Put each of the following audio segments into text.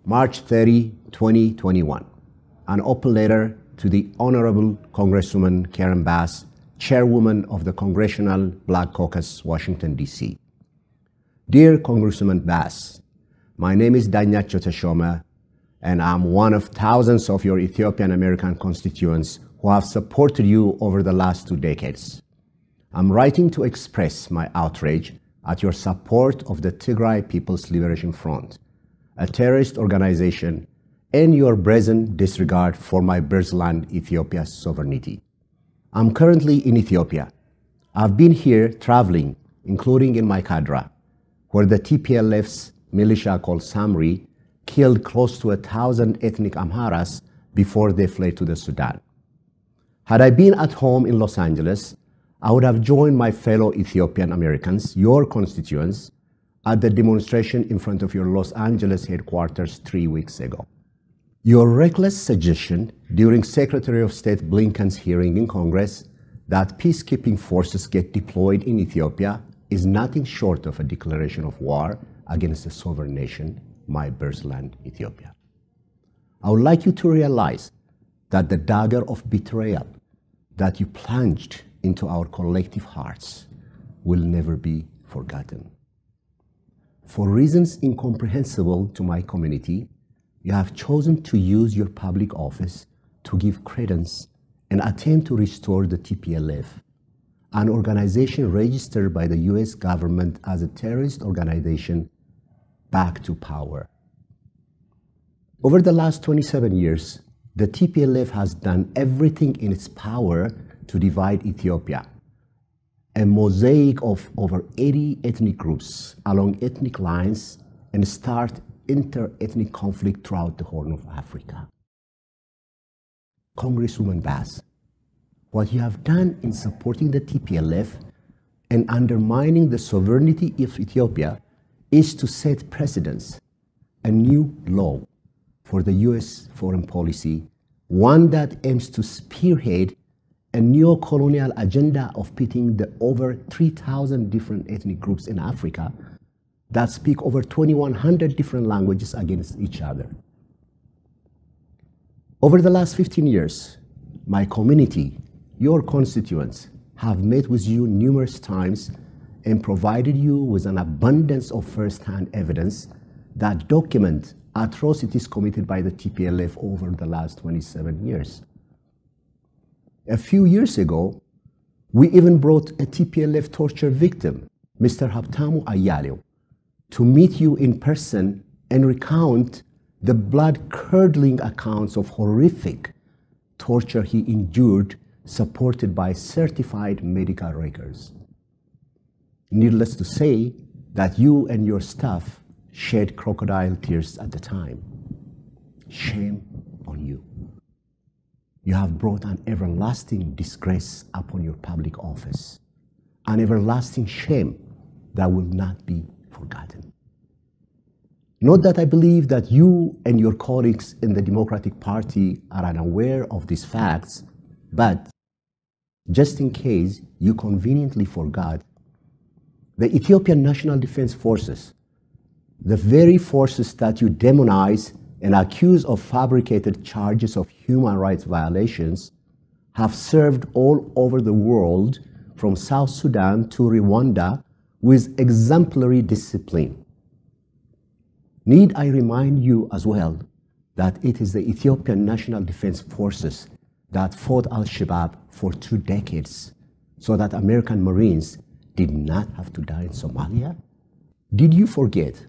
March 30, 2021, an open letter to the Honorable Congresswoman Karen Bass, Chairwoman of the Congressional Black Caucus, Washington, D.C. Dear Congresswoman Bass, my name is Danyacho Teshome, and I'm one of thousands of your Ethiopian American constituents who have supported you over the last 2 decades. I'm writing to express my outrage at your support of the Tigray People's Liberation Front, a terrorist organization, and your brazen disregard for my birthland, Ethiopia's sovereignty. I'm currently in Ethiopia. I've been here traveling, including in Maikadra, where the TPLF's militia called Samri killed close to 1,000 ethnic Amharas before they fled to the Sudan. Had I been at home in Los Angeles, I would have joined my fellow Ethiopian Americans, your constituents, at the demonstration in front of your Los Angeles headquarters 3 weeks ago. Your reckless suggestion during Secretary of State Blinken's hearing in Congress that peacekeeping forces get deployed in Ethiopia is nothing short of a declaration of war against a sovereign nation, my birthland, Ethiopia. I would like you to realize that the dagger of betrayal that you plunged into our collective hearts will never be forgotten. For reasons incomprehensible to my community, you have chosen to use your public office to give credence and attempt to restore the TPLF, an organization registered by the US government as a terrorist organization, back to power. Over the last 27 years, the TPLF has done everything in its power to divide Ethiopia, a mosaic of over 80 ethnic groups along ethnic lines, and start inter-ethnic conflict throughout the Horn of Africa. Congresswoman Bass, what you have done in supporting the TPLF and undermining the sovereignty of Ethiopia is to set precedents, a new law for the US foreign policy, one that aims to spearhead a neo-colonial agenda of pitting the over 3,000 different ethnic groups in Africa that speak over 2,100 different languages against each other. Over the last 15 years, my community, your constituents, have met with you numerous times and provided you with an abundance of first-hand evidence that document atrocities committed by the TPLF over the last 27 years. A few years ago, we even brought a TPLF torture victim, Mr. Habtamu Ayalew, to meet you in person and recount the blood-curdling accounts of horrific torture he endured, supported by certified medical records. Needless to say that you and your staff shed crocodile tears at the time. Shame on you. You have brought an everlasting disgrace upon your public office, an everlasting shame that will not be forgotten. Not that I believe that you and your colleagues in the Democratic Party are unaware of these facts, but just in case you conveniently forgot, the Ethiopian National Defense Forces, the very forces that you demonize and accuse of fabricated charges of human rights violations, have served all over the world from South Sudan to Rwanda with exemplary discipline. Need I remind you as well that it is the Ethiopian National Defense Forces that fought Al-Shabaab for 2 decades so that American Marines did not have to die in Somalia? Did you forget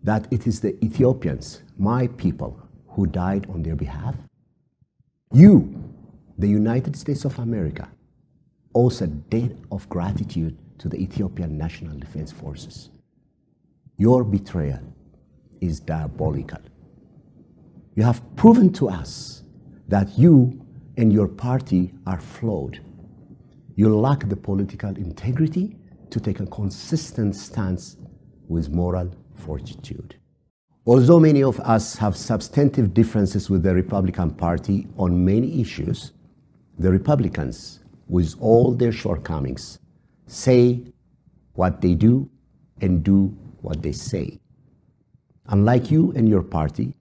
that it is the Ethiopians, my people, who died on their behalf? You, the United States of America, owes a debt of gratitude to the Ethiopian National Defense Forces. Your betrayal is diabolical. You have proven to us that you and your party are flawed. You lack the political integrity to take a consistent stance with moral fortitude. Although many of us have substantive differences with the Republican Party on many issues, the Republicans, with all their shortcomings, say what they do and do what they say. Unlike you and your party,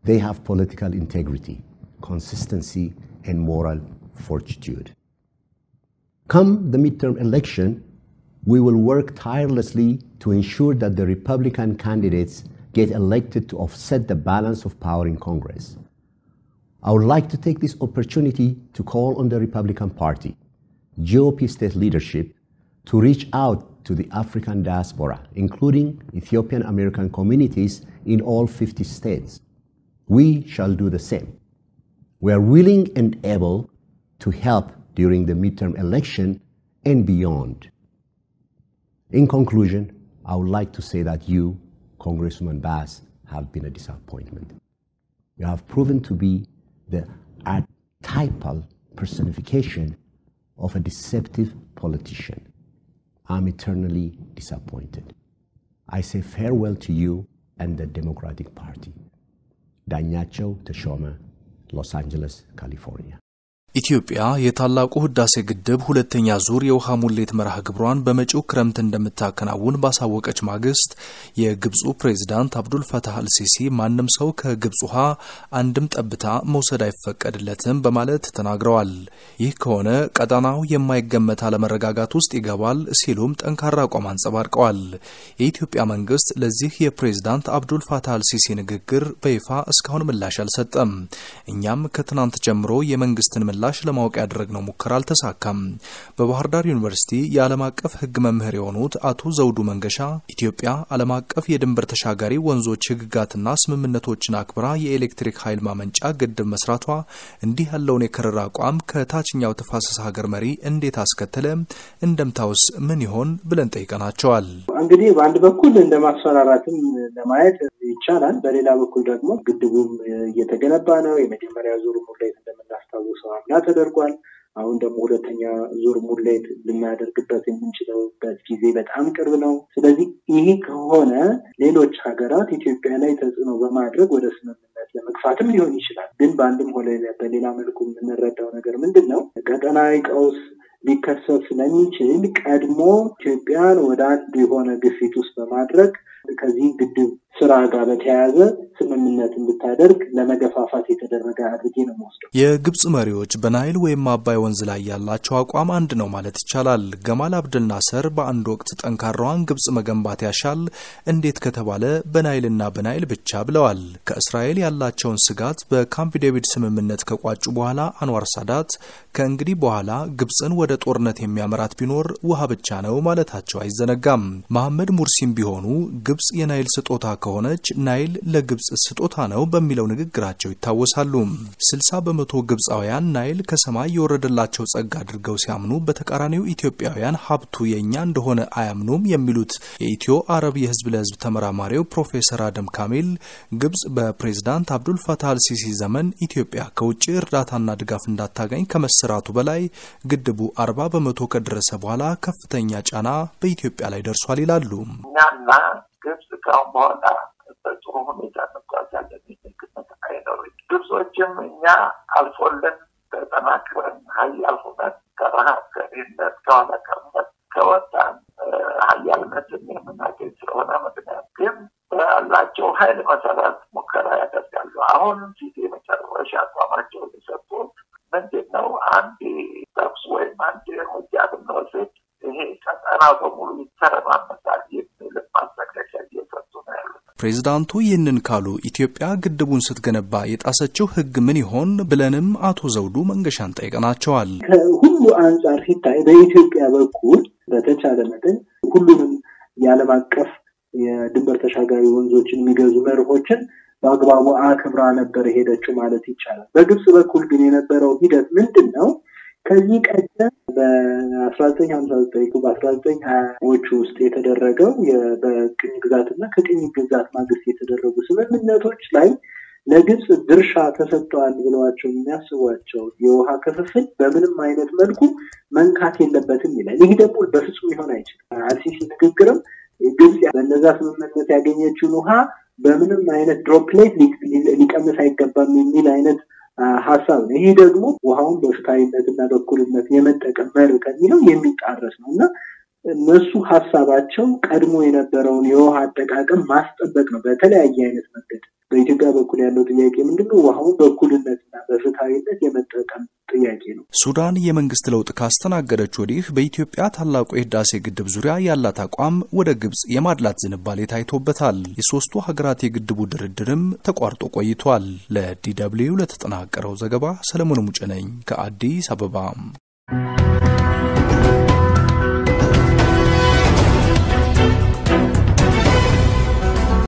They have political integrity, consistency, and moral fortitude. Come the midterm election, we will work tirelessly to ensure that the Republican candidates get elected to offset the balance of power in Congress. I would like to take this opportunity to call on the Republican Party, GOP state leadership, to reach out to the African diaspora, including Ethiopian American communities in all 50 states. We shall do the same. We are willing and able to help during the midterm election and beyond. In conclusion, I would like to say that you, Congresswoman Bass, have been a disappointment. You have proven to be the archetypal personification of a deceptive politician. I'm eternally disappointed. I say farewell to you and the Democratic Party. Danyacho Teshome, Los Angeles, California. ኢትዮጵያ የታላቁ ህዳሴ ግድብ ሁለተኛ ዙር የውሃ ሙሌት መርሃ ግብሯን በመጪው ክረምት እንደምታከናውን ባሳወቀች ማግስት የግብፁ ፕሬዝዳንት አብዱል ፈታህ አልሲሲ ማንንም ሰው ከግብፅ ውሃ አንድም ጠብታ መውሰድ አይፈቀድለትም በማለት ተናግረዋል። ይህ ከሆነ ቀጠናው የማይገመት አለመረጋጋት ውስጥ ይገባል ሲሉም ጠንካራ አቋም አንጸባርቀዋል። የኢትዮጵያ መንግስት ለዚህ የፕሬዝዳንት አብዱል ፈታህ አልሲሲ ንግግር በይፋ እስካሁን ምላሽ አልሰጠም። እኛም ከትናንት ጀምሮ የመንግስትን ምላሽ ለማወቅ ያደረግነው ሙከራ አልተሳካም። በባህር ዳር ዩኒቨርሲቲ የዓለም አቀፍ ህግ መምህር የሆኑት አቶ ዘውዱ መንገሻ ኢትዮጵያ ዓለም አቀፍ የድንበር ተሻጋሪ ወንዞች ህግጋትና ስምምነቶችን አክብራ የኤሌክትሪክ ኃይል ማመንጫ ግድብ መስራቷ እንዲህ ያለውን የከረራ አቋም ከታችኛው ተፋሰስ ሀገር መሪ እንዴት አስከተለ? እንደምታውስ ምን ይሆን ብለን ጠይቀናቸዋል። እንግዲህ በአንድ በኩል እንደማስፈራራትም ለማየት ይቻላል። በሌላ በኩል ደግሞ ግድቡም እየተገነባ ነው። የመጀመሪያ ዙር ሙሌት እንደምናስታውሰው አምና ተደርጓል። አሁን ደግሞ ሁለተኛ ዙር ሙሌት ልናደርግበት የምንችልበት ጊዜ በጣም ቅርብ ነው። ስለዚህ ይህ ከሆነ ሌሎች ሀገራት ኢትዮጵያ ላይ ተጽዕኖ በማድረግ ወደ ስምምነት ለመግፋትም ሊሆን ይችላል። ግን በአንድም ሆነ በሌላ መልኩ የምንረዳው ነገር ምንድነው? ቀጠናዊ ቀውስ ሊከሰት ስለሚችል ቀድሞ ኢትዮጵያን ወደ አንድ የሆነ ግፊት ውስጥ በማድረግ ከዚህ ግድብ ስራ ጋር በተያያዘ ስምምነት እንድታደርግ ለመገፋፋት የተደረገ አድርጌ ነው የምወስደው። የግብጽ መሪዎች በናይል ወይም አባይ ወንዝ ላይ ያላቸው አቋም አንድ ነው ማለት ይቻላል። ገማል አብደል ናስር በአንድ ወቅት ጠንካራዋን ግብጽ መገንባት ያሻል እንዴት ከተባለ በናይልና በናይል ብቻ ብለዋል። ከእስራኤል ያላቸውን ስጋት በካምፕ ዴቪድ ስምምነት ከቋጩ በኋላ አንዋር ሳዳት ከእንግዲህ በኋላ ግብጽን ወደ ጦርነት የሚያመራት ቢኖር ውሃ ብቻ ነው ማለታቸው አይዘነጋም። መሐመድ ሙርሲም ቢሆኑ ግብጽ የናይል ስጦታ ከሆነች ናይል ለግብጽ ስጦታ ነው በሚለው ንግግራቸው ይታወሳሉ። 60% ግብጻውያን ናይል ከሰማይ የወረደላቸው ጸጋ አድርገው ሲያምኑ በተቃራኒው ኢትዮጵያውያን ሀብቱ የኛ እንደሆነ አያምኑም የሚሉት የኢትዮ አረብ የህዝብ ለህዝብ ተመራማሪው ፕሮፌሰር አደም ካሚል ግብጽ በፕሬዝዳንት አብዱል ፈታህ አልሲሲ ዘመን ኢትዮጵያ ከውጭ እርዳታና ድጋፍ እንዳታገኝ ከመሰራቱ በላይ ግድቡ 40% ከደረሰ በኋላ ከፍተኛ ጫና በኢትዮጵያ ላይ ደርሷል ይላሉ። ግብጽ ካሁን በኋላ በጥሩ ሁኔታ ተጓዛለች። ግብጾችም እኛ አልፎልን ተጠናክረን ሀያል ሆነን ከረሃብ ከድህነት ከኋላ ቀርነት ከወጣን ሀያልነትን የምናገኝ ስለሆነ ምክንያት ግን ባላቸው ኃይል መሰረት ሙከራ ያደርጋሉ። አሁን ፊት የመጨረሻ አቋማቸው የሰጡት ምንድን ነው? አንድ ተኩስ ወይም አንድ እርምጃ ብንወስድ ይሄ ቀጠናው በሙሉ ይተረማመሳል የሚል ማስጠንቀቂያ እየሰጡ ነው ያሉት። ፕሬዝዳንቱ ይህንን ካሉ ኢትዮጵያ ግድቡን ስትገነባ የጣሰችው ህግ ምን ይሆን ብለንም አቶ ዘውዱ መንገሻን ጠይቀናቸዋል። ከሁሉ አንጻር ሲታይ በኢትዮጵያ በኩል በተቻለ መጠን ሁሉንም የዓለም አቀፍ የድንበር ተሻጋሪ ወንዞችን የሚገዙ መርሆችን በአግባቡ አክብራ ነበር ሄደችው ማለት ይቻላል። በግብጽ በኩል ግን የነበረው ሂደት ምንድነው? ከዚህ ቀደም በ1959 በ1920ዎቹ ውስጥ የተደረገው በቅኝ ግዛትና ከቅኝ ግዛት ማግስት የተደረጉ ስምምነቶች ላይ ለግብጽ ድርሻ ተሰጥቷል ብለዋቸው የሚያስቧቸው የውሃ ክፍፍል በምንም አይነት መልኩ መንካት የለበትም ይላል። ይህ ደግሞ በፍጹም ሊሆን አይችልም። አልሲሲ ንግግርም ግብጽ በእነዛ ስምምነት ያገኘችውን ውሃ በምንም አይነት ድሮፕሌት ሊቀንስ አይገባም የሚል አይነት ሐሳብ ነው። ይሄ ደግሞ ውሃውን በፍትሃዊነትና በእኩልነት የመጠቀም መርህ ከሚለው የሚጣረስ ነውና እነሱ ሐሳባቸው ቀድሞ የነበረውን የውሃ አጠቃቀም ማስጠበቅ ነው በተለያየ አይነት መንገድ። በኢትዮጵያ በኩል ያለው ጥያቄ ምንድነው? ውሃውን በእኩልነትና በፍትሃዊነት የመጠቀም ጥያቄ ነው። ሱዳን የመንግስት ለውጥ ካስተናገደች ወዲህ በኢትዮጵያ ታላቁ የህዳሴ ግድብ ዙሪያ ያላት አቋም ወደ ግብጽ የማድላት ዝንባሌ ታይቶበታል። የሶስቱ ሀገራት የግድቡ ድርድርም ተቋርጦ ቆይቷል። ለዲደብሊው ለተጠናቀረው ዘገባ ሰለሞን ሙጬ ነኝ ከአዲስ አበባ።